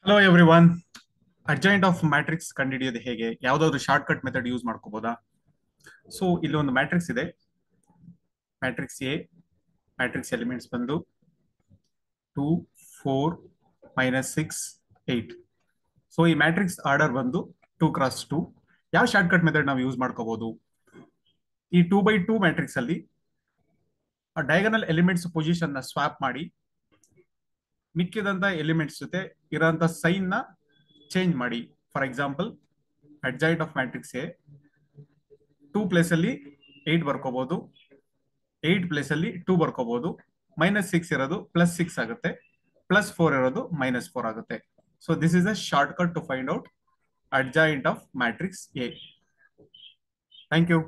Hello everyone. Adjoint of matrix ಕಂಡುಹಿಡಿಯೋದು ಹೇಗೆ? ಯಾವ್ದಾದ್ರು ಶಾರ್ಟ್ ಕಟ್ ಮೆಥಡ್ ಯೂಸ್ ಮಾಡ್ಕೋಬಹುದಾ? ಸೊ ಇಲ್ಲಿ ಒಂದು ಮ್ಯಾಟ್ರಿಕ್ಸ್ ಇದೆ, ಮ್ಯಾಟ್ರಿಕ್ಸ್ ಎ. ಮ್ಯಾಟ್ರಿಕ್ಸ್ ಎಲಿಮೆಂಟ್ಸ್ ಬಂದು 2, 4, -6, 8. ಸೊ ಈ ಮ್ಯಾಟ್ರಿಕ್ಸ್ ಆರ್ಡರ್ ಬಂದು 2x2. ಯಾವ ಶಾರ್ಟ್ ಕಟ್ ಮೆಥಡ್ ನಾವು ಯೂಸ್ ಮಾಡ್ಕೋಬಹುದು? ಈ 2x2 ಮ್ಯಾಟ್ರಿಕ್ಸ್ ಅಲ್ಲಿ ಡಯಾಗನಲ್ ಎಲಿಮೆಂಟ್ಸ್ ಪೊಸಿಷನ್ ನ ಸ್ವಾಪ್ ಮಾಡಿ ಮಿಕ್ಕಿದಂತ ಎಲಿಮೆಂಟ್ಸ್ ಜೊತೆ ಇರೋಂತ ಸೈನ್ ನ ಚೇಂಜ್ ಮಾಡಿ. For example, adjoint of matrix A 2 place ಅಲ್ಲಿ 8 ಬರ್ಕೋಬಹುದು, 8 ಪ್ಲೇಸ್ ಅಲ್ಲಿ 2 ಬರ್ಕೋಬಹುದು. -6 ಇರೋದು +6 ಆಗುತ್ತೆ, +4 ಇರೋದು -4 ಆಗುತ್ತೆ. So this is a shortcut to find out adjoint of matrix A. Thank you.